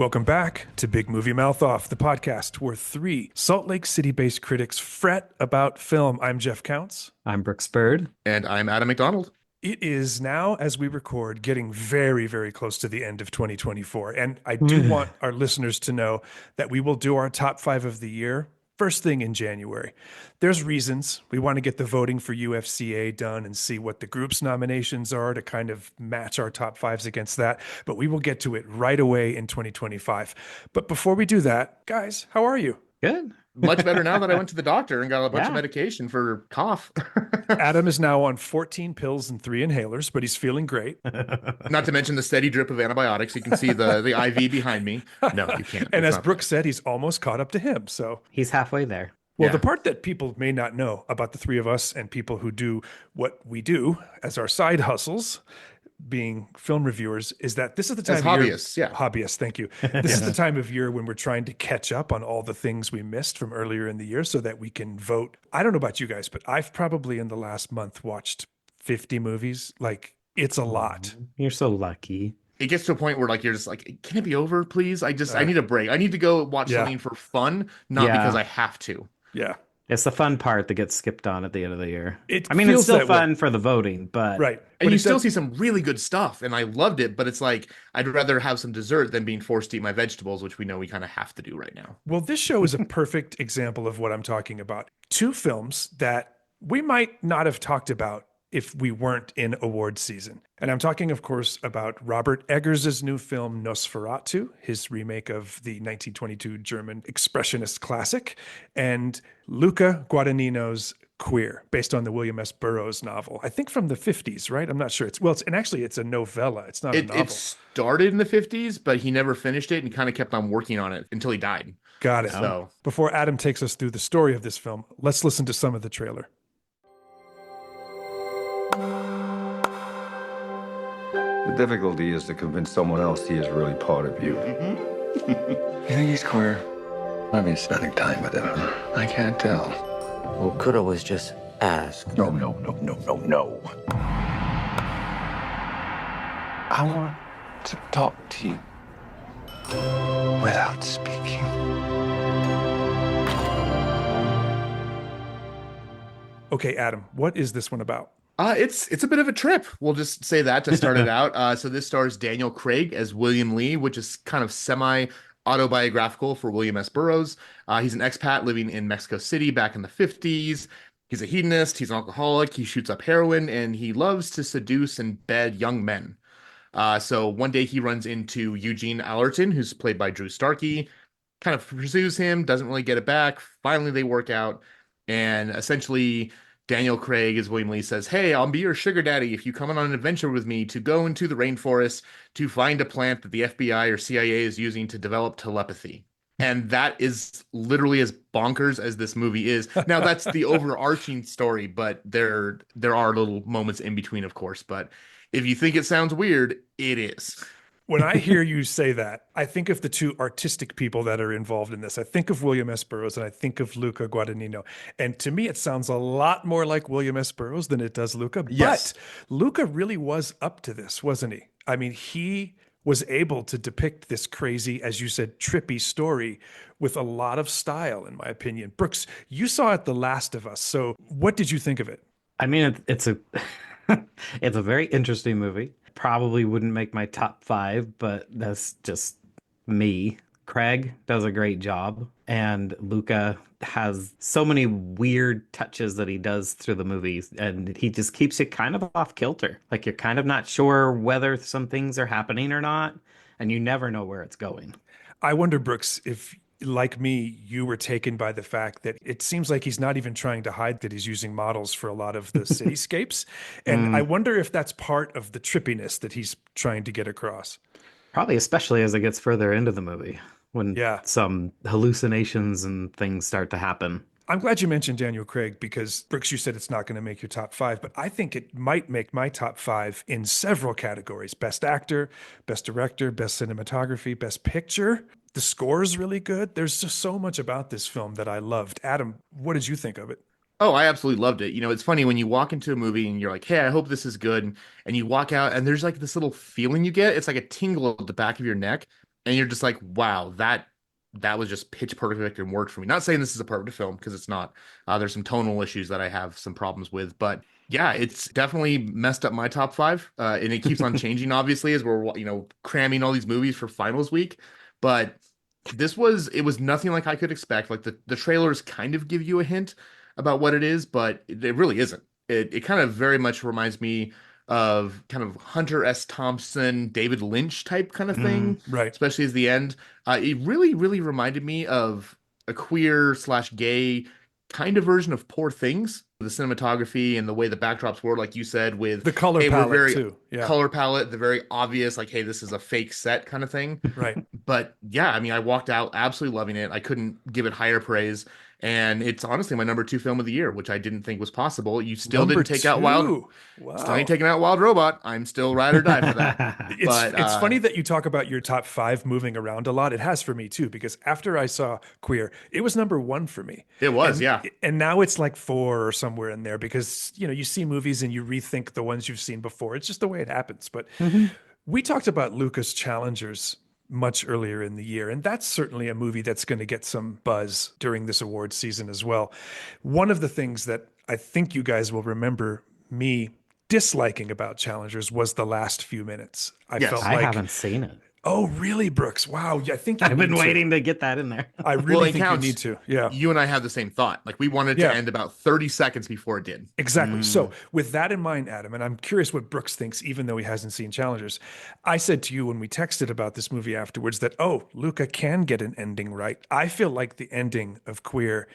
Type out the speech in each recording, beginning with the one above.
Welcome back to Big Movie Mouth Off, the podcast where three Salt Lake City-based critics fret about film. I'm Jeff Counts. I'm Brooks Bird. And I'm Adam McDonald. It is now, as we record, getting very, very close to the end of 2024. And I do want our listeners to know that we will do our top five of the year first thing in January. There's reasons. We want to get the voting for UFCA done and see what the group's nominations are to kind of match our top fives against that. But we will get to it right away in 2025. But before we do that, guys, how are you? Good. Much better now that I went to the doctor and got a bunch of medication for cough. Adam is now on 14 pills and 3 inhalers, but he's feeling great. Not to mention the steady drip of antibiotics. You can see the IV behind me. No, you can't. And as Brooks said, he's almost caught up to him. So he's halfway there. Well, the part that people may not know about the three of us and people who do what we do as our side hustles, being film reviewers, is that this is the time as of hobbyists, year, hobbyists, thank you. This is the time of year when we're trying to catch up on all the things we missed from earlier in the year so that we can vote. I don't know about you guys, but I've probably in the last month watched 50 movies. Like, it's a lot. You're so lucky. It gets to a point where like you're just like, can it be over, please? I need a break. I need to go watch something for fun, not because I have to. Yeah. It's the fun part that gets skipped on at the end of the year. It's still fun for the voting, but right. And you still see some really good stuff, and I loved it, but it's like I'd rather have some dessert than being forced to eat my vegetables, which we know we kind of have to do right now. Well, this show is a perfect example of what I'm talking about. Two films that we might not have talked about if we weren't in award season. And I'm talking, of course, about Robert Eggers' new film, Nosferatu, his remake of the 1922 German expressionist classic, and Luca Guadagnino's Queer, based on the William S. Burroughs novel. I think from the 50s, right? I'm not sure. It's a novella. It's not a novel. It started in the 50s, but he never finished it and kind of kept on working on it until he died. Got it. So before Adam takes us through the story of this film, let's listen to some of the trailer. The difficulty is to convince someone else he is really part of you. Mm-hmm. You think he's queer? I've been spending time with him. I can't tell. Well, could always just ask. No. I want to talk to you without speaking. Okay, Adam, what is this one about? It's a bit of a trip. We'll just say that to start it out. So this stars Daniel Craig as William Lee, which is kind of semi-autobiographical for William S. Burroughs. He's an expat living in Mexico City back in the 50s. He's a hedonist, he's an alcoholic, he shoots up heroin, and he loves to seduce and bed young men. So one day he runs into Eugene Allerton, who's played by Drew Starkey, kind of pursues him, doesn't really get it back. Finally, they work out, and essentially Daniel Craig, as William Lee, says, hey, I'll be your sugar daddy if you come on an adventure with me to go into the rainforest to find a plant that the FBI or CIA is using to develop telepathy. And that is literally as bonkers as this movie is. Now, that's the overarching story, but there are little moments in between, of course. But if you think it sounds weird, it is. When I hear you say that, I think of the two artistic people that are involved in this. I think of William S. Burroughs and I think of Luca Guadagnino. And to me, it sounds a lot more like William S. Burroughs than it does Luca. Yes. But Luca really was up to this, wasn't he? I mean, he was able to depict this crazy, as you said, trippy story with a lot of style, in my opinion. Brooks, you saw it The Last of Us. So what did you think of it? I mean, it's a it's a very interesting movie. Probably wouldn't make my top five, but that's just me. Craig does a great job, and Luca has so many weird touches that he does through the movies, and he just keeps you kind of off kilter. Like, you're kind of not sure whether some things are happening or not, and you never know where it's going. I wonder, Brooks, if like me, you were taken by the fact that it seems like he's not even trying to hide that he's using models for a lot of the cityscapes. And I wonder if that's part of the trippiness that he's trying to get across. Probably especially as it gets further into the movie, when some hallucinations and things start to happen. I'm glad you mentioned Daniel Craig because, Brooks, you said it's not going to make your top five, but I think it might make my top five in several categories. Best actor, best director, best cinematography, best picture. The score is really good. There's just so much about this film that I loved. Adam, what did you think of it? Oh, I absolutely loved it. You know, it's funny when you walk into a movie and you're like, hey, I hope this is good. And you walk out and there's like this little feeling you get. It's like a tingle at the back of your neck. and you're just like, wow, that was just pitch perfect and worked for me. Not saying this is a perfect film because it's not. There's some tonal issues that I have some problems with, but yeah, it's definitely messed up my top five, and it keeps on changing. Obviously, as we're cramming all these movies for finals week, but it was nothing like I could expect. Like the trailers kind of give you a hint about what it is, but it really isn't. It kind of very much reminds me of kind of Hunter S. Thompson, David Lynch type kind of thing, Right. especially as the end. It really, really reminded me of a queer slash gay kind of version of Poor Things. The cinematography and the way the backdrops were, like you said, with The color hey, we're palette very too. Yeah. color palette, the very obvious, like, hey, this is a fake set kind of thing. Right. But yeah, I mean, I walked out absolutely loving it. I couldn't give it higher praise. And it's honestly my number two film of the year, which I didn't think was possible. You still Number didn't take out two. still ain't Wow. taking out Wild Robot. I'm still ride or die for that. But It's funny that you talk about your top five moving around a lot. It has for me too, because after I saw Queer, it was number one for me. it was, And yeah. and now it's like four or somewhere in there because you see movies and you rethink the ones you've seen before. It's just the way it happens. But we talked about Lucas Challengers much earlier in the year, and that's certainly a movie that's going to get some buzz during this awards season as well. One of the things that I think you guys will remember me disliking about Challengers was the last few minutes. I Yes. felt I like, haven't seen it. oh, really, Brooks? Wow, I think you I've been need to. waiting to get that in there. I Well, really it think you counts. need to. Yeah. You and I have the same thought. Like we wanted to Yeah. end about 30 seconds before it did. Exactly. So, with that in mind, Adam, and I'm curious what Brooks thinks, even though he hasn't seen Challengers, I said to you when we texted about this movie afterwards that, oh, Luca can get an ending right. I feel like the ending of Queer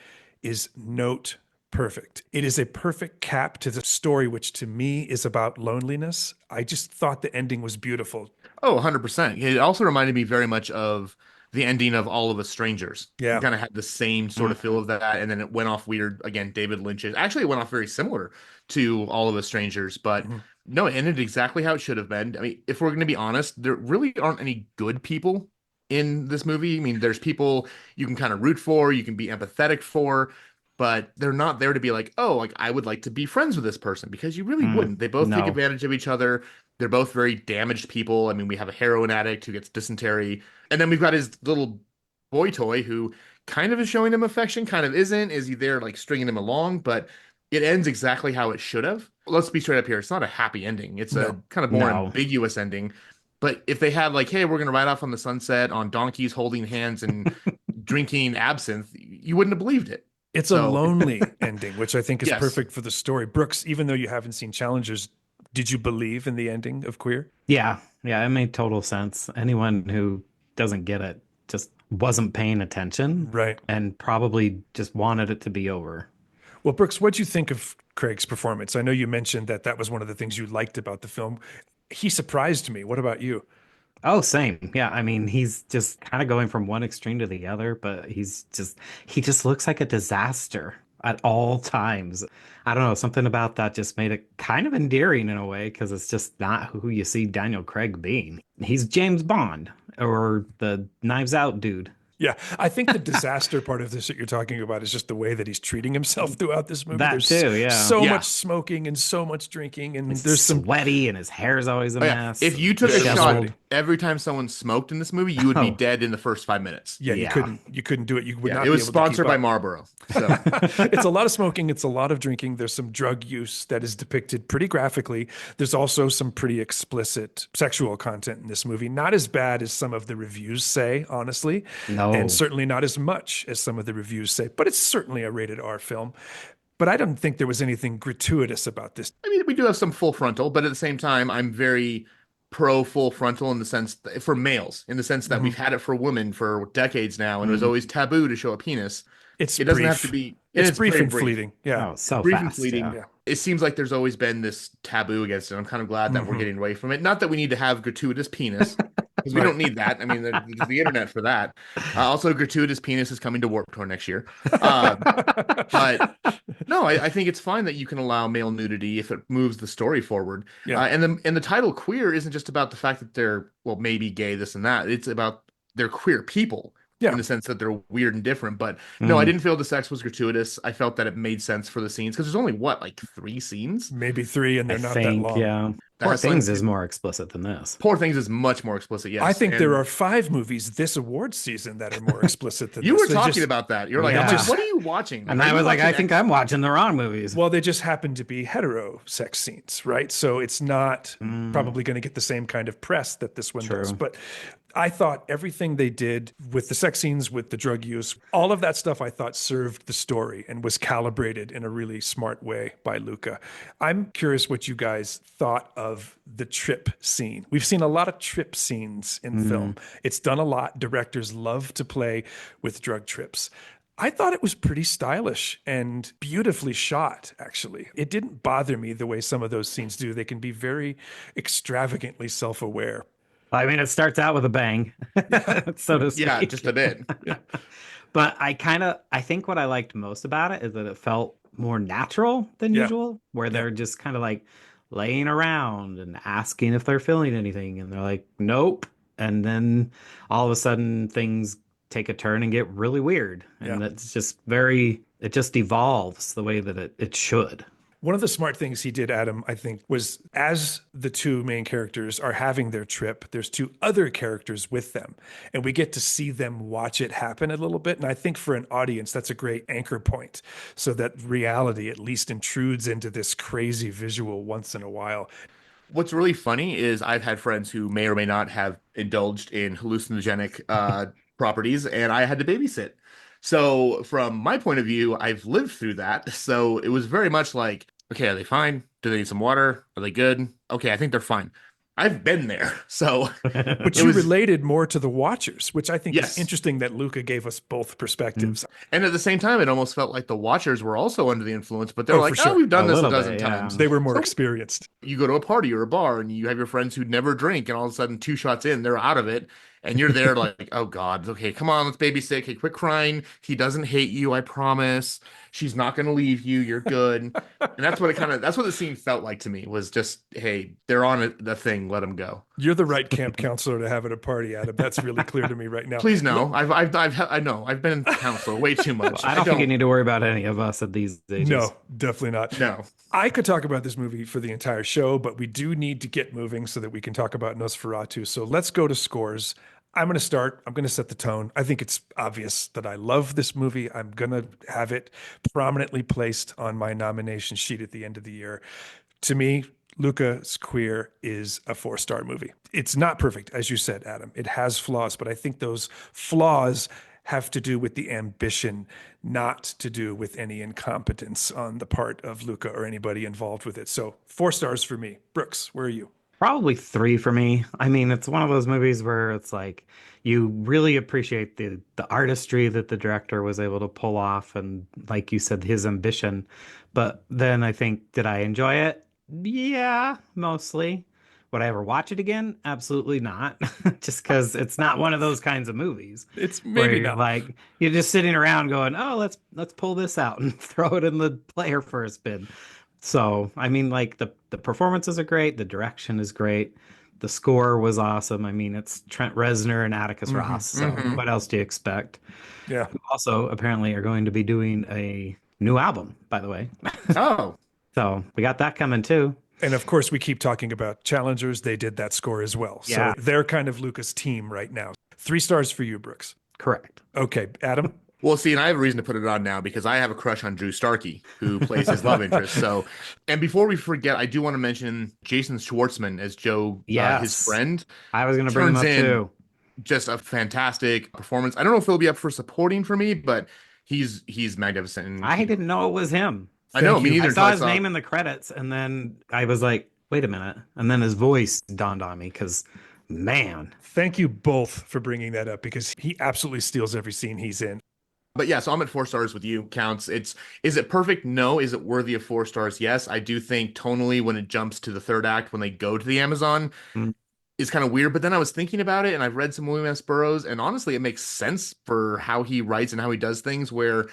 is note perfect. It is a perfect cap to the story, which to me is about loneliness. I just thought the ending was beautiful. Oh, 100%. It also reminded me very much of the ending of All of Us Strangers. You Yeah. kind of had the same sort of feel of that, and then it went off weird again. David Lynch's actually it went off very similar to All of Us Strangers, but no, it ended exactly how it should have been. I mean, if we're going to be honest, there really aren't any good people in this movie. I mean, there's people you can kind of root for, you can be empathetic for, but they're not there to be like, oh, like I would like to be friends with this person because you really wouldn't. They both take no. advantage of each other. They're both very damaged people. I mean, we have a heroin addict who gets dysentery, and then we've got his little boy toy who kind of is showing him affection, kind of isn't. Is he there like stringing him along? But it ends exactly how it should have. Let's be straight up here. It's not a happy ending. It's a No. kind of more No. ambiguous ending. But if they had like, hey, we're gonna ride off on the sunset on donkeys holding hands and drinking absinthe, you wouldn't have believed it. It's a So lonely ending, which I think is yes. perfect for the story. Brooks, even though you haven't seen Challengers, did you believe in the ending of Queer? Yeah, it made total sense. Anyone who doesn't get it just wasn't paying attention Right. and probably just wanted it to be over. Well, Brooks, what'd you think of Craig's performance? I know you mentioned that that was one of the things you liked about the film. He surprised me. What about you? Oh, same. Yeah, I mean, he's just kind of going from one extreme to the other, but he just looks like a disaster at all times. I don't know, something about that just made it kind of endearing in a way because it's just not who you see Daniel Craig being. He's James Bond or the Knives Out dude. Yeah, I think the disaster part of this that you're talking about is just the way that he's treating himself throughout this movie. That There's too, yeah. so Yeah. much smoking and so much drinking, and He's there's some. sweaty and his hair's always a Oh, yeah. mess. If you took a Very shot sweaty. every time someone smoked in this movie, you would be Oh. dead in the first 5 minutes. Yeah, Yeah. you couldn't do it. You would Yeah, not. it was be able to keep sponsored by up. Marlboro. So It's a lot of smoking. It's a lot of drinking. There's some drug use that is depicted pretty graphically. There's also some pretty explicit sexual content in this movie. Not as bad as some of the reviews say, honestly. No. And certainly not as much as some of the reviews say, but it's certainly a rated R film. But I don't think there was anything gratuitous about this. I mean, we do have some full frontal, but at the same time, I'm very pro full frontal in the sense for males, in the sense that we've had it for women for decades now, and it was always taboo to show a penis. It's It doesn't brief. have to be. It's it's brief very and fleeting. Yeah. Oh, so brief fast. and fleeting. Yeah. It seems like there's always been this taboo against it. I'm kind of glad that we're getting away from it. Not that we need to have gratuitous penis, because we don't need that. I mean, there's the internet for that. Also, gratuitous penis is coming to Warped Tour next year. But no, I think it's fine that you can allow male nudity if it moves the story forward. Yeah. And the title queer isn't just about the fact that they're maybe gay, this and that. It's about they're queer people. Yeah. in the sense that they're weird and different. But no, I Mm. didn't feel the sex was gratuitous. I felt that it made sense for the scenes because there's only what, like 3 scenes? Maybe 3, and I they're not that think, long. yeah. That Poor has something Things to is do. more explicit than this. Poor Things is much more explicit, I yes. think there And are 5 movies this award season that are more explicit than you this. were They talking just, about that. You're like, Yeah. I'm like, what are you watching? Like, And are I you was like, I watching think X? I'm watching the wrong movies. well, they just happen to be hetero sex scenes, right? So it's not Mm, probably going to get the same kind of press that this one does. true. But I thought everything they did with the sex scenes, with the drug use, all of that stuff I thought served the story and was calibrated in a really smart way by Luca. I'm curious what you guys thought of the trip scene. We've seen a lot of trip scenes in film. It's done a lot. Directors love to play with drug trips. I thought it was pretty stylish and beautifully shot, actually. It didn't bother me the way some of those scenes do. They can be very extravagantly self aware. I mean, it starts out with a bang, so to Yeah, speak. just a bit. But I think what I liked most about it is that it felt more natural than Yeah. usual, where Yeah. they're just kind of like laying around and asking if they're feeling anything. And they're like, nope. And then all of a sudden things take a turn and get really weird. And Yeah. it's just it just evolves the way that it should. One of the smart things he did, Adam, I think, was as the 2 main characters are having their trip, there's 2 other characters with them. And we get to see them watch it happen a little bit. And I think for an audience, that's a great anchor point so that reality at least intrudes into this crazy visual once in a while. What's really funny is I've had friends who may or may not have indulged in hallucinogenic properties, and I had to babysit. So, from my point of view, I've lived through that. So, it was very much like, okay, are they fine? Do they need some water? Are they good? Okay, I think they're fine. I've been there. So, But it you was, related more to the watchers, which I think is yes. interesting that Luca gave us both perspectives. And at the same time, it almost felt like the watchers were also under the influence, but they're Oh, like, for sure. oh, we've done A this a little dozen bit, yeah. times. They were more So experienced. you go to a party or a bar and you have your friends who never drink, and all of a sudden 2 shots in, they're out of it. And you're there like, oh God, okay, come on, let's babysit. Okay, quit crying. He doesn't hate you, I promise. She's not gonna leave you. You're good. And that's what the scene felt like to me, was just, hey, they're on the thing, let them go. You're the right camp counselor to have at a party, Adam. That's really clear to me right now. Please no. I know. I've been a counselor way too much. I don't think you need to worry about any of us at these ages. No, definitely not. No. I could talk about this movie for the entire show, but we do need to get moving so that we can talk about Nosferatu. So let's go to scores. I'm going to start. I'm going to set the tone. I think it's obvious that I love this movie. I'm going to have it prominently placed on my nomination sheet at the end of the year. To me, Luca's Queer is a 4-star movie. It's not perfect, as you said, Adam. It has flaws, but I think those flaws have to do with the ambition, not to do with any incompetence on the part of Luca or anybody involved with it. So 4 stars for me. Brooks, where are you? Probably 3 for me. I mean, it's one of those movies where it's like you really appreciate the artistry that the director was able to pull off, and like you said, his ambition. But then I think, did I enjoy it? Yeah, mostly. Would I ever watch it again? Absolutely not. Just because it's not one of those kinds of movies. It's Where maybe you're not. like you're just sitting around going, "Oh, let's pull this out and throw it in the player for a spin." So, I mean, like the performances are great, the direction is great, the score was awesome. I mean, it's Trent Reznor and Atticus Ross. So, what else do you expect? Yeah. Who also apparently are going to be doing a new album, by the way. Oh. So, we got that coming too. And of course, we keep talking about Challengers. They did that score as well. Yeah. So they're kind of Luca's team right now. 3 stars for you, Brooks. Correct. Okay, Adam. Well, see, and I have a reason to put it on now because I have a crush on Drew Starkey, who plays his love interest. So, and before we forget, I do want to mention Jason Schwartzman as Joe, Yes. his friend. I was going to bring him up Turns in too. Just a fantastic performance. I don't know if he'll be up for supporting for me, but he's magnificent. And I didn't know it was him. I know, Thank me you. neither. I until saw his name in the credits, and then I was like, wait a minute. And then his voice dawned on me because, man. Thank you both for bringing that up because he absolutely steals every scene he's in. But yeah, so I'm at 4 stars with you, Counts. Is it perfect? No. Is it worthy of 4 stars? Yes. I do think tonally when it jumps to the third act, when they go to the Amazon, Mm. is kind of weird. But then I was thinking about it and I've read some William S. Burroughs, and honestly, it makes sense for how he writes and how he does things, where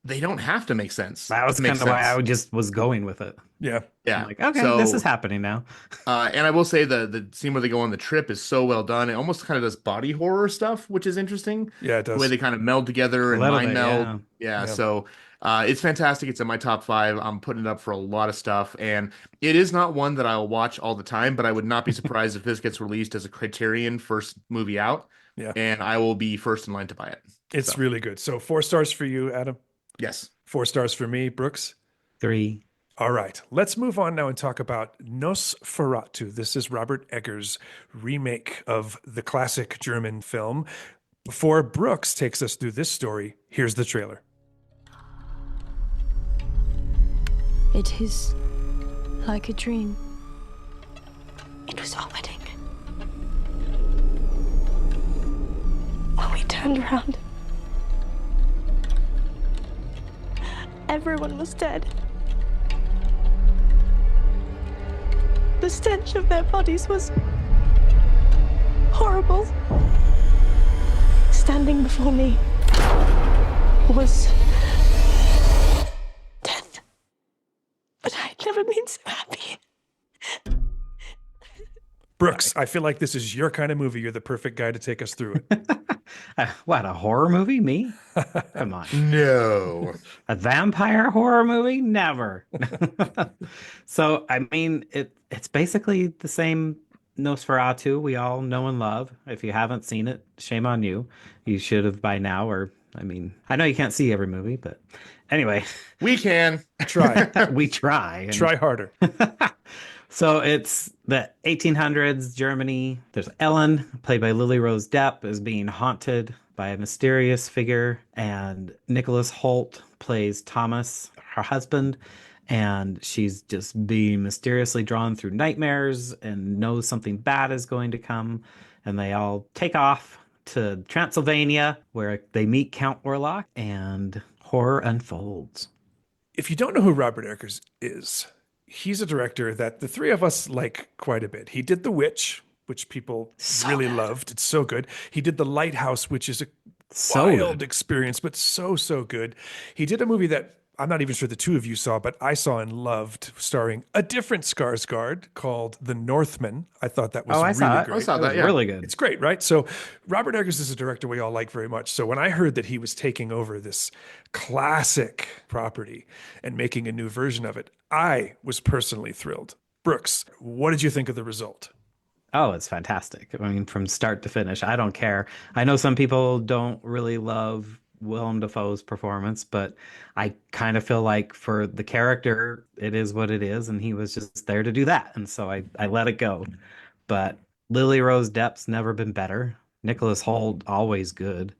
they don't have to make sense That was to make kind of why sense. I just was going with it. Yeah. I'm Yeah. like, okay, this is So, happening now. and I will say the scene where they go on the trip is so well done. It almost kind of does body horror stuff, which is interesting. Yeah, it The way does. they kind of meld together A and little mind bit, meld. yeah. Yeah. Yeah. So, it's fantastic. It's in my top five. I'm putting it up for a lot of stuff, and it is not one that I'll watch all the time. But I would not be surprised if this gets released as a Criterion first movie out, Yeah. and I will be first in line to buy it. It's So, really good. So 4 stars for you, Adam. yes. 4 stars for me, Brooks. 3. All right, let's move on now and talk about Nosferatu. This is Robert Eggers' remake of the classic German film. Before Brooks takes us through this story, here's the trailer. It is like a dream. It was our wedding. When we turned around, everyone was dead. The stench of their bodies was horrible. Standing before me was death. But I'd never been so happy. Brooks, I feel like this is your kind of movie. You're the perfect guy to take us through it. What, a horror movie? Me? Come on. No. A vampire horror movie? Never. So, I mean, it's basically the same Nosferatu we all know and love. If you haven't seen it, shame on you. You should have by now, or, I mean, I know you can't see every movie, but anyway, We can. Try. we try. And Try harder. so it's the 1800s Germany. There's Ellen, played by Lily Rose Depp, is being haunted by a mysterious figure, and Nicholas Holt plays Thomas, her husband, and she's just being mysteriously drawn through nightmares and knows something bad is going to come, and they all take off to Transylvania, where they meet Count Orlok, and horror unfolds. If you don't know who Robert Eggers is, he's a director that the three of us like quite a bit. He did The Witch, which people really loved. It's so good. He did The Lighthouse, which is a So wild good. experience, but so good. He did a movie that I'm not even sure the two of you saw, but I saw and loved, starring a different Skarsgård called The Northman. I thought that was Oh, I really saw it. great. I saw It that, was yeah. really good. It's great, right? So Robert Eggers is a director we all like very much. So when I heard that he was taking over this classic property and making a new version of it, I was personally thrilled. Brooks, what did you think of the result? Oh, it's fantastic. I mean, from start to finish, I don't care. I know some people don't really love Willem Dafoe's performance, but I kind of feel like for the character, it is what it is, and he was just there to do that. And so I let it go. But Lily Rose Depp's never been better. Nicholas Hoult, always good.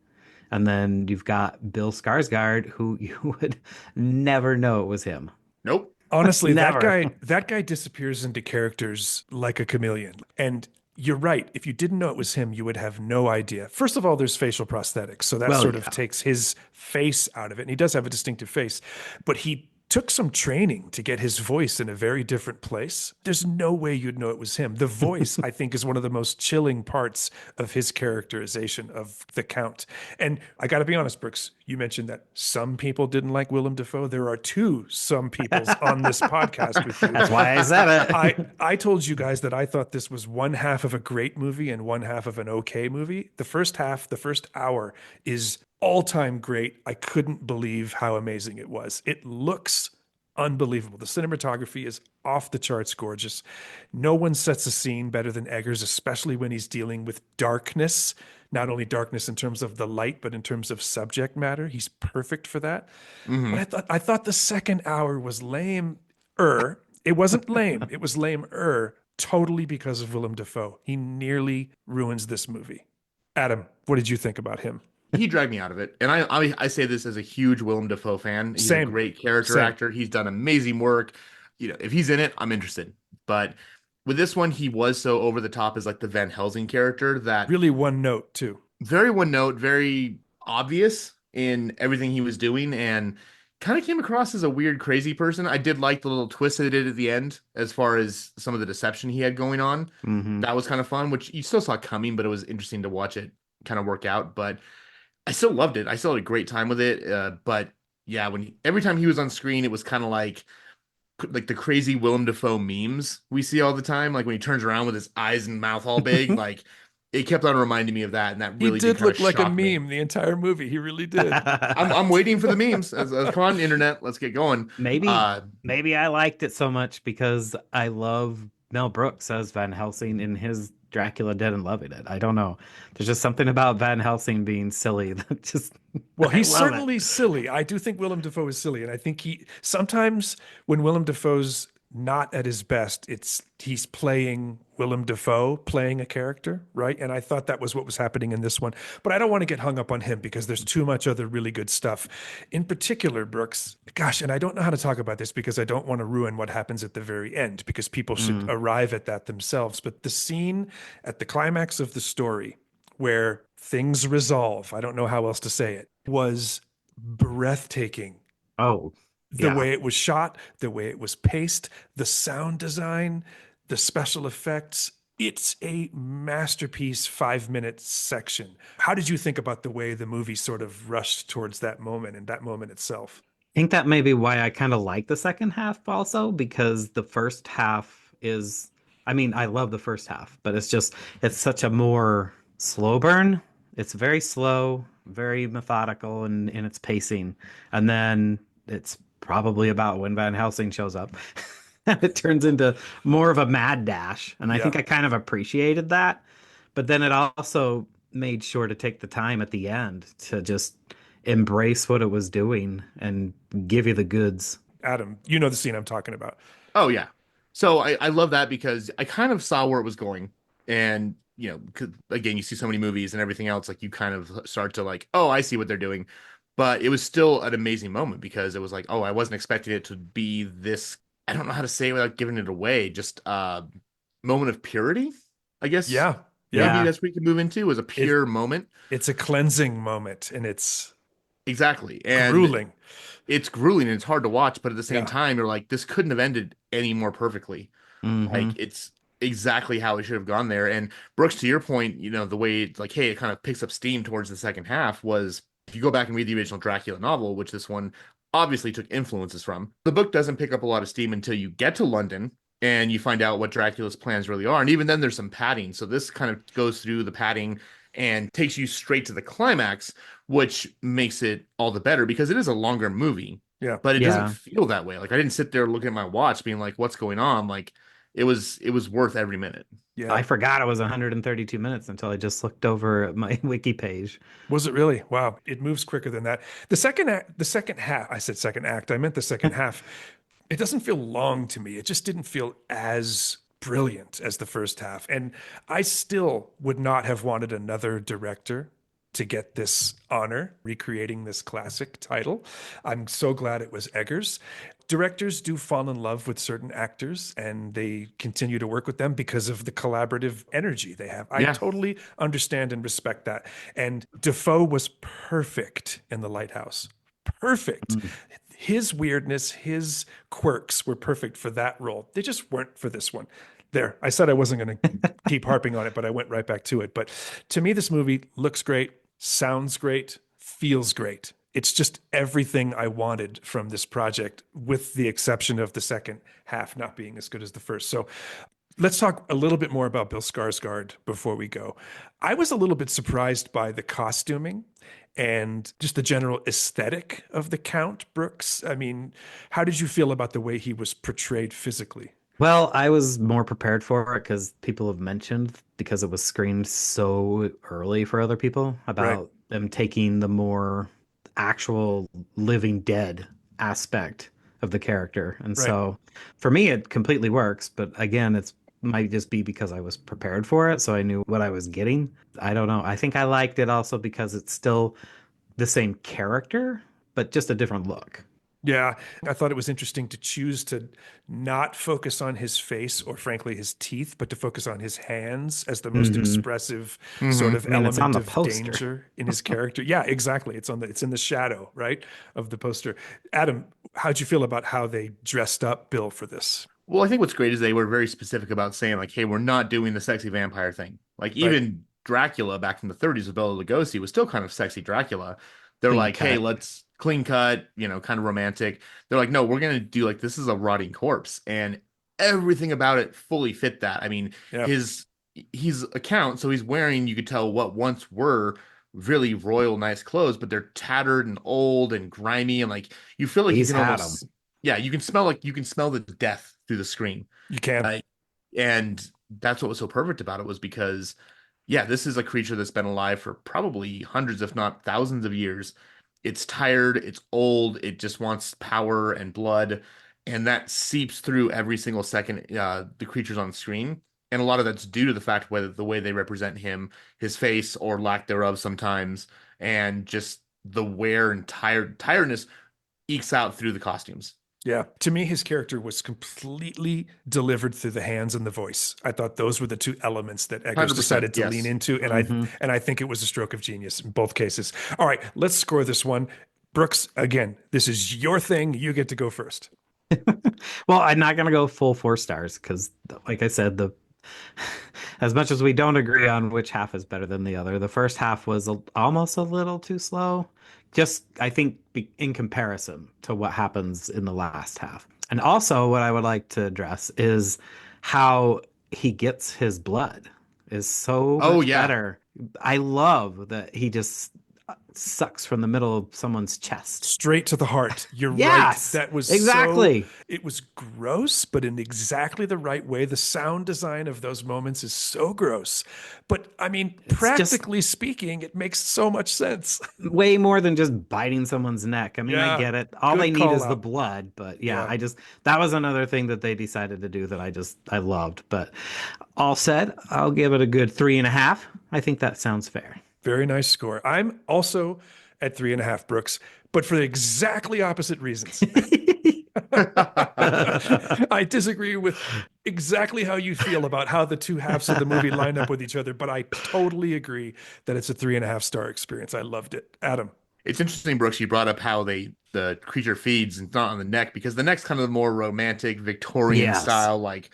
And then you've got Bill Skarsgård, who you would never know it was him. Nope. Honestly, Never. that guy disappears into characters like a chameleon. And you're right. If you didn't know it was him, you would have no idea. First of all, there's facial prosthetics, so that Well, sort of yeah. takes his face out of it. And he does have a distinctive face, but he took some training to get his voice in a very different place. There's no way you'd know it was him. The voice, I think, is one of the most chilling parts of his characterization of the Count. And I got to be honest, Brooks, you mentioned that some people didn't like Willem Dafoe. There are two some peoples on this podcast with you. That's why I said it. I told you guys that I thought this was one half of a great movie and one half of an okay movie. The first half, the first hour is all-time great. I couldn't believe how amazing it was. It looks unbelievable. The cinematography is off the charts gorgeous. No one sets a scene better than Eggers, especially when he's dealing with darkness. Not only darkness in terms of the light, but in terms of subject matter. He's perfect for that. But I thought the second hour was lame-er. It wasn't lame. It was lame-er, totally because of Willem Dafoe. He nearly ruins this movie. Adam, what did you think about him? He dragged me out of it. And I say this as a huge Willem Dafoe fan. He's Same. a great character Same. actor. He's done amazing work. You know, if he's in it, I'm interested. But with this one, he was so over the top as like the Van Helsing character that Really one note, too. very one note, very obvious in everything he was doing, and kind of came across as a weird, crazy person. I did like the little twist that they did at the end as far as some of the deception he had going on. Mhm. That was kind of fun, which you still saw coming, but it was interesting to watch it kind of work out. But I still loved it. I still had a great time with it. But Yeah, every time he was on screen, it was kind of like the crazy Willem Dafoe memes we see all the time. Like when he turns around with his eyes and mouth all big, like it kept on reminding me of that, and that He really did did kind of look like a shock me. meme the entire movie. He really did. I'm waiting for the memes. Come on, internet, let's get going. Maybe Uh, maybe I liked it so much because I love Mel Brooks as Van Helsing in his Dracula Dead and Loving It. I don't know. There's just something about Van Helsing being silly that just Well, I he's love it. certainly silly. I do think Willem Dafoe is silly, and I think he sometimes when Willem Dafoe's not at his best, it's he's playing Willem Dafoe, playing a character, right? And I thought that was what was happening in this one. But I don't want to get hung up on him because there's too much other really good stuff. In particular, Brooks, gosh, and I don't know how to talk about this because I don't want to ruin what happens at the very end because people should Mm. arrive at that themselves. But the scene at the climax of the story where things resolve, I don't know how else to say it, was breathtaking. Oh, The yeah. way it was shot, the way it was paced, the sound design, the special effects. It's a masterpiece 5 minute section. How did you think about the way the movie sort of rushed towards that moment and that moment itself? I think that may be why I kind of like the second half also, because the first half is, I mean, I love the first half, but it's such a more slow burn. It's very slow, very methodical in its pacing. And then it's probably about when Van Helsing shows up. And it turns into more of a mad dash. And I Yeah. think I kind of appreciated that. But then it also made sure to take the time at the end to just embrace what it was doing and give you the goods. Adam, you know the scene I'm talking about. oh yeah. So I love that because I kind of saw where it was going, and 'cause, again, you see so many movies and everything else, like you kind of start to like, oh, I see what they're doing. But it was still an amazing moment because it was like, oh, I wasn't expecting it to be this. I don't know how to say it without giving it away. Just moment of purity, I guess. Yeah. Yeah. Maybe Yeah. that's what we can move into as a It pure moment. it's a cleansing moment and it's Exactly. And grueling. it's grueling and it's hard to watch, but at the same Yeah. time, you're like, this couldn't have ended any more perfectly. Hmm. Like it's exactly how it should have gone there. And Brooks, to your point, the way it's like, hey, it kind of picks up steam towards the second half was if you go back and read the original Dracula novel, which this one obviously took influences from, the book doesn't pick up a lot of steam until you get to London and you find out what Dracula's plans really are. And even then there's some padding. So this kind of goes through the padding and takes you straight to the climax, which makes it all the better because it is a longer movie, Yeah. but it doesn't Yeah. feel that way. Like I didn't sit there looking at my watch being like, what's going on? Like it was worth every minute. Yeah. I forgot it was 132 minutes until I just looked over at my wiki page. Was it really? Wow. It moves quicker than that. The second half, I said second act, I meant the second half. It doesn't feel long to me. It just didn't feel as brilliant as the first half. And I still would not have wanted another director to get this honor, recreating this classic title. I'm so glad it was Eggers. Directors do fall in love with certain actors and they continue to work with them because of the collaborative energy they have. I Yeah. totally understand and respect that. And Defoe was perfect in The Lighthouse. Perfect. Mm. His weirdness, his quirks were perfect for that role. They just weren't for this one. There, I said I wasn't going to keep harping on it, but I went right back to it. But to me, this movie looks great, sounds great, feels great. It's just everything I wanted from this project, with the exception of the second half not being as good as the first. So let's talk a little bit more about Bill Skarsgård before we go. I was a little bit surprised by the costuming and just the general aesthetic of the Count, Brooks. I mean, how did you feel about the way he was portrayed physically? Well, I was more prepared for it because people have mentioned because it was screened so early for other people Right. about them taking the more actual living dead aspect of the character. And Right. so for me, it completely works. But again, it's might just be because I was prepared for it. So I knew what I was getting. I don't know. I think I liked it also because it's still the same character, but just a different look. Yeah, I thought it was interesting to choose to not focus on his face or, frankly, his teeth, but to focus on his hands as the most Hmm. expressive sort Mhm. of I mean, it's on element the of poster. danger in his character. Yeah, exactly. It's in the shadow, right, of the poster. Adam, how'd you feel about how they dressed up Bill for this? Well, I think what's great is they were very specific about saying like, hey, we're not doing the sexy vampire thing. Like Right. even Dracula back in the 30s with Bela Lugosi was still kind of sexy Dracula. They're Clean like, hey, cut. let's clean cut, kind of romantic. They're like, no, we're gonna do like this is a rotting corpse, and everything about it fully fit that. I mean, Yeah. he's a count, so he's wearing, you could tell what once were really royal nice clothes, but they're tattered and old and grimy, and like you feel like you He's can had them. almost, yeah, you can smell the death through the screen. You can. Uh, and that's what was so perfect about it, was because, yeah, this is a creature that's been alive for probably hundreds, if not thousands of years. It's tired, it's old, it just wants power and blood, and that seeps through every single second the creature's on screen. And a lot of that's due to the fact whether the way they represent him, his face or lack thereof sometimes, and just the wear and tiredness ekes out through the costumes. Yeah. To me, his character was completely delivered through the hands and the voice. I thought those were the two elements that Eggers 100%, decided to yes. lean into. And I think it was a stroke of genius in both cases. All right, let's score this one. Brooks, again, this is your thing. You get to go first. Well, I'm not gonna go full 4 stars because, like I said, the as much as we don't agree on which half is better than the other, the first half was almost a little too slow. Just, I think, in comparison to what happens in the last half. And also, what I would like to address is how he gets his blood is so Oh, much yeah. better. I love that he just sucks from the middle of someone's chest. Straight to the heart. You're Yes, right. That was exactly. It was gross, but in exactly the right way. The sound design of those moments is so gross. But I mean, It's just practically speaking, it makes so much sense. way more than just biting someone's neck. I mean, I Yeah, get it. All good they need call is the out. blood, but yeah, Yeah. that was another thing that they decided to do that I loved. But all said, I'll give it a good 3.5. I think that sounds fair. Very nice score. I'm also at 3.5, Brooks, but for exactly opposite reasons. I disagree with exactly how you feel about how the two halves of the movie line up with each other, but I totally agree that it's a 3.5 star experience. I loved it. Adam. It's interesting, Brooks, you brought up how the creature feeds and not on the neck, because the neck's kind of the more romantic Victorian Yes. style, like,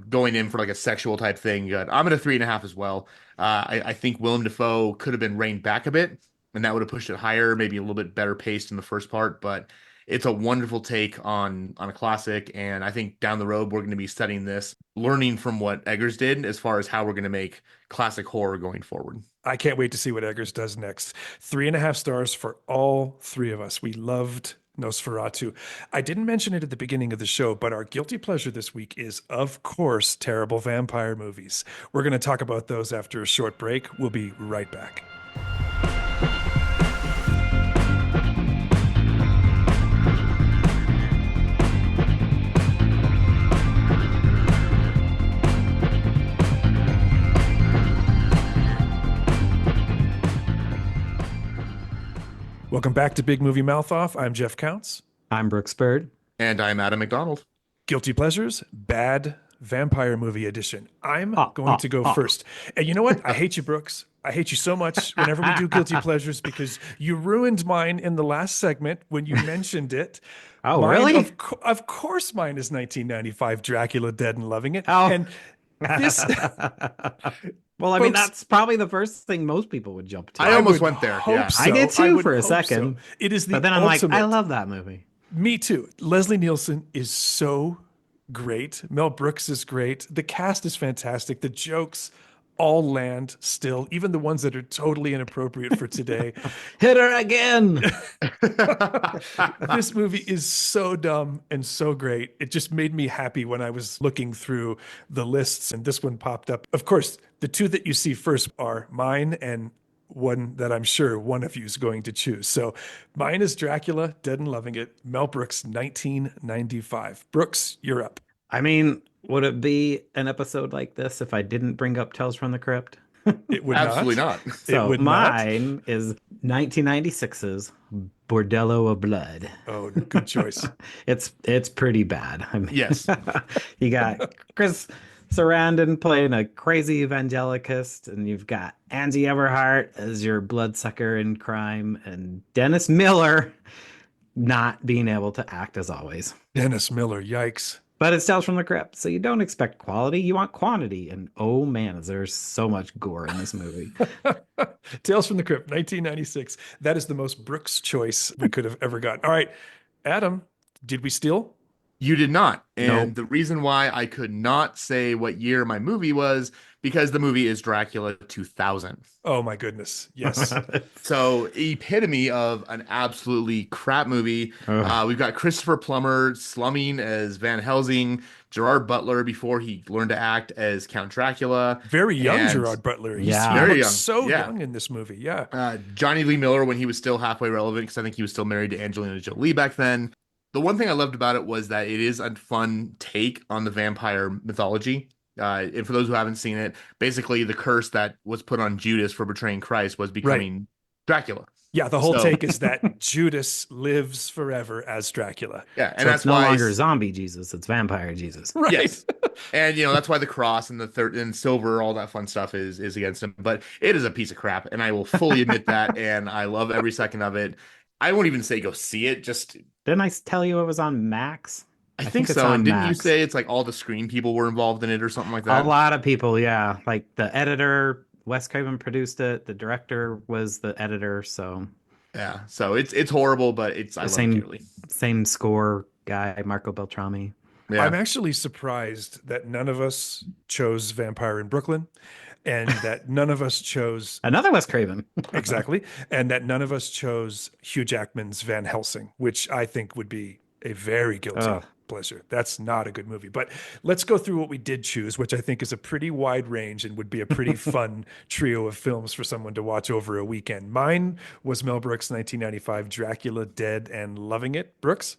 going in for like a sexual type thing. I'm at a 3.5 as well. I think Willem Dafoe could have been reined back a bit, and that would have pushed it higher, maybe a little bit better paced in the first part. But it's a wonderful take on a classic, and I think down the road we're going to be studying this, learning from what Eggers did as far as how we're going to make classic horror going forward. I can't wait to see what Eggers does next. 3.5 stars for all three of us. We loved Nosferatu. I didn't mention it at the beginning of the show, but our guilty pleasure this week is, of course, terrible vampire movies. We're going to talk about those after a short break. We'll be right back. Welcome back to Big Movie Mouth Off. I'm Jeff Counts. I'm Brooks Bird. And I'm Adam McDonald. Guilty Pleasures, Bad Vampire Movie Edition. I'm going to go first. And you know what? I hate you, Brooks. I hate you so much whenever we do Guilty Pleasures because you ruined mine in the last segment when you mentioned it. Oh, Mine, really? Of course mine is 1995 Dracula Dead and Loving It. Oh. And this... Well, I mean, Folks- that's probably the first thing most people would jump to. I almost would went there. hope Yeah. so. I did I too would for a hope so. second. It is the But then I'm like, I ultimate- love that movie. Me too. Leslie Nielsen is so great. Mel Brooks is great. The cast is fantastic. The jokes all land still, even the ones that are totally inappropriate for today. Hit her again. This movie is so dumb and so great. It just made me happy when I was looking through the lists and this one popped up. Of course, the two that you see first are mine and one that I'm sure one of you is going to choose. So mine is Dracula, Dead and Loving It, Mel Brooks, 1995. Brooks, you're up. I mean, would it be an episode like this if I didn't bring up Tales from the Crypt? It would Absolutely not. So would not. mine is 1996's Bordello of Blood. Oh, good choice. It's pretty bad. I mean, Yes. you got Chris Sarandon playing a crazy evangelicist, and you've got Angie Everhart as your bloodsucker in crime, and Dennis Miller not being able to act as always. Dennis Miller, yikes. But it's Tales from the Crypt, so you don't expect quality, you want quantity. And oh man, is there so much gore in this movie. Tales from the Crypt, 1996. That is the most Brooks choice we could have ever gotten. All right, Adam, did we steal? You did not. And Nope. the reason why I could not say what year my movie was because the movie is Dracula 2000. Oh my goodness. Yes. So, epitome of an absolutely crap movie. Ugh. We've got Christopher Plummer slumming as Van Helsing, Gerard Butler before he learned to act as Count Dracula, Very young and Gerard Butler. Yeah. He very looks young. so Yeah. young in this movie. Yeah. Johnny Lee Miller when he was still halfway relevant because I think he was still married to Angelina Jolie back then. The one thing I loved about it was that it is a fun take on the vampire mythology. And for those who haven't seen it, basically the curse that was put on Judas for betraying Christ was becoming Dracula. Yeah. The whole So- take is that Judas lives forever as Dracula. Yeah, and So that's it's no why longer zombie Jesus, it's vampire Jesus. Right. Yes. And that's why the cross and the third and silver, all that fun stuff is against him. But it is a piece of crap, and I will fully admit that. And I love every second of it. I won't even say go see it. Just Didn't I tell you it was on Max? I think it's so. on And didn't you Max. say it's like all the Scream people were involved in it or something like A that? lot of people, yeah. Like the editor, Wes Craven produced it. The director was the editor, so Yeah. So it's horrible, but I love it same dearly. same score guy, Marco Beltrami. Yeah. I'm actually surprised that none of us chose Vampire in Brooklyn and that none of us chose Another Wes Craven. exactly, and that none of us chose Hugh Jackman's Van Helsing, which I think would be a very guilty Ugh. pleasure. That's not a good movie. But let's go through what we did choose, which I think is a pretty wide range and would be a pretty fun trio of films for someone to watch over a weekend. Mine was Mel Brooks' 1995 Dracula Dead and Loving It. Brooks?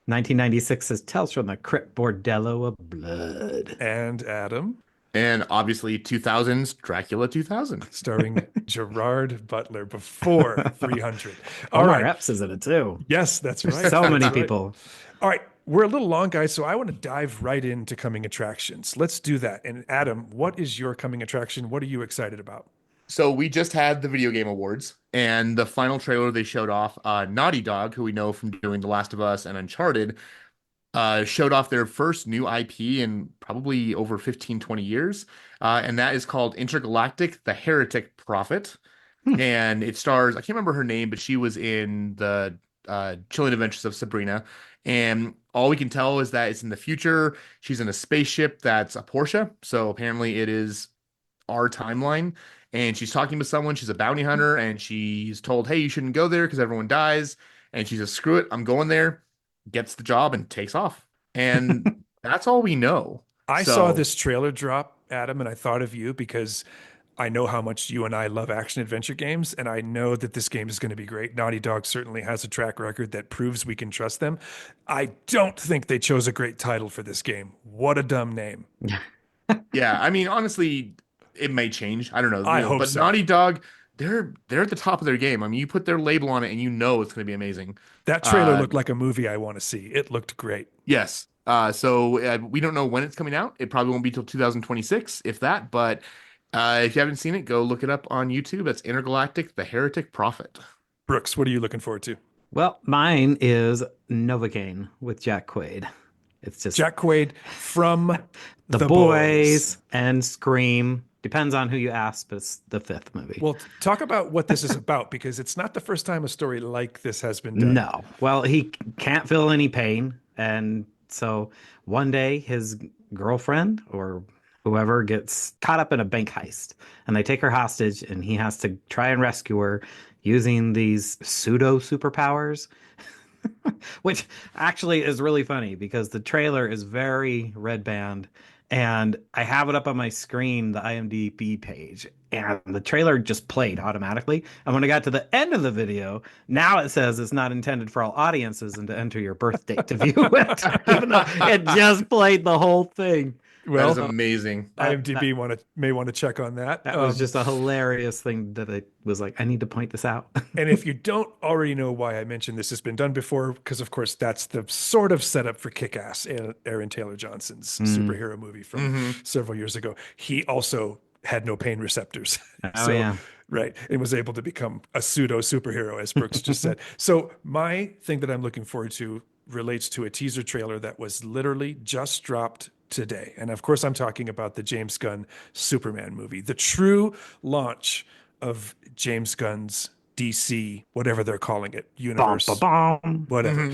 1996's Tales from the Crypt Bordello of Blood. And Adam, And obviously 2000s Dracula 2000. starring Gerard Butler before 300. All Omar right. Epps is in it too. Yes, that's right. So many That's right. people. All right. We're a little long, guys, so I want to dive right into coming attractions. Let's do that. And Adam, what is your coming attraction? What are you excited about? So we just had the video game awards, and the final trailer they showed off, Naughty Dog, who we know from doing The Last of Us and Uncharted, showed off their first new IP in probably over 15, 20 years. And that is called Intergalactic: The Heretic Prophet. And it stars, I can't remember her name, but she was in the Chilling Adventures of Sabrina. And all we can tell is that it's in the future. She's in a spaceship that's a Porsche. So apparently it is our timeline. And she's talking to someone. She's a bounty hunter. And she's told, hey, you shouldn't go there because everyone dies. And she says, screw it, I'm going there. Gets the job and takes off. And that's all we know. I So- saw this trailer drop, Adam, and I thought of you because I know how much you and I love action adventure games, and I know that this game is going to be great. Naughty Dog certainly has a track record that proves we can trust them. I don't think they chose a great title for this game. What a dumb name. Yeah, I mean, honestly, it may change. I don't know. I hope but so. Naughty Dog, they're at the top of their game. I mean, you put their label on it and you know it's going to be amazing. That trailer looked like a movie I want to see. It looked great. Yes. So we don't know when it's coming out. It probably won't be till 2026, if that. But if you haven't seen it, go look it up on YouTube. That's Intergalactic: The Heretic Prophet. Brooks, what are you looking forward to? Well, mine is Novocaine with Jack Quaid. It's just Jack Quaid from the boys and Scream. Depends on who you ask, but it's the fifth movie. Well, talk about what this is about because it's not the first time a story like this has been done. No. Well, he can't feel any pain. And so one day his girlfriend or whoever gets caught up in a bank heist and they take her hostage and he has to try and rescue her using these pseudo superpowers, which actually is really funny because the trailer is very red band. And I have it up on my screen, the IMDb page, and the trailer just played automatically. And when I got to the end of the video, now it says it's not intended for all audiences and to enter your birth date to view it, even though it just played the whole thing. Well, That is amazing. IMDb may want to check on that. That was just a hilarious thing that I was like, I need to point this out. And if you don't already know why I mentioned this has been done before, because of course that's the sort of setup for Kick-Ass, Aaron Taylor Johnson's superhero movie from several years ago. He also had no pain receptors. Oh, yeah. Right. And was able to become a pseudo superhero, as Brooks just said. So my thing that I'm looking forward to relates to a teaser trailer that was literally just dropped today. And of course, I'm talking about the James Gunn Superman movie, the true launch of James Gunn's DC, whatever they're calling it, universe, whatever.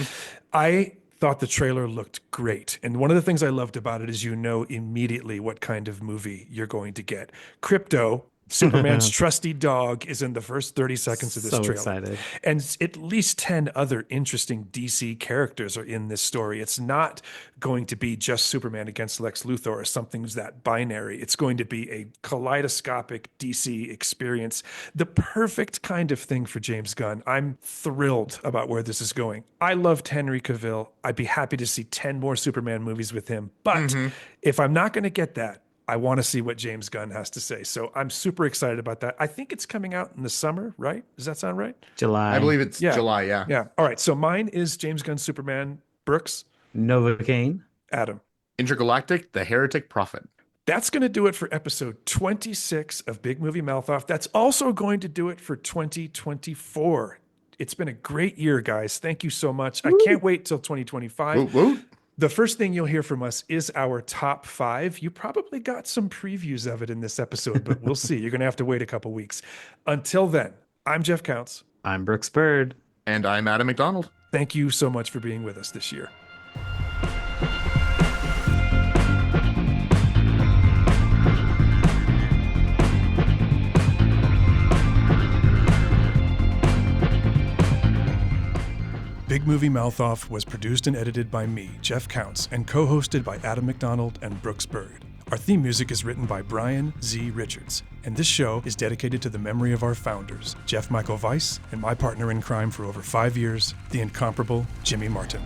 I thought the trailer looked great. And one of the things I loved about it is you know immediately what kind of movie you're going to get. Crypto, Superman's trusty dog, is in the first 30 seconds of this So trailer. excited. And at least 10 other interesting DC characters are in this story. It's not going to be just Superman against Lex Luthor or something that binary. It's going to be a kaleidoscopic DC experience, the perfect kind of thing for James Gunn. I'm thrilled about where this is going. I loved Henry Cavill. I'd be happy to see 10 more Superman movies with him. But if I'm not going to get that, I want to see what James Gunn has to say. So I'm super excited about that. I think it's coming out in the summer, right? Does that sound right? July. I believe it's July, yeah. Yeah. All right. So mine is James Gunn Superman. Brooks, Novocaine. Adam. Intergalactic, The Heretic Prophet. That's going to do it for episode 26 of Big Movie Mouth Off. That's also going to do it for 2024. It's been a great year, guys. Thank you so much. I can't wait till 2025. Woot, woot. The first thing you'll hear from us is our top 5. You probably got some previews of it in this episode, but we'll see. You're going to have to wait a couple weeks. Until then, I'm Jeff Counts. I'm Brooks Bird. And I'm Adam McDonald. Thank you so much for being with us this year. Big Movie Mouth Off was produced and edited by me, Jeff Counts, and co-hosted by Adam McDonald and Brooks Bird. Our theme music is written by Brian Z. Richards, and this show is dedicated to the memory of our founders, Jeff Michael Weiss, and my partner in crime for over 5 years, the incomparable Jimmy Martin.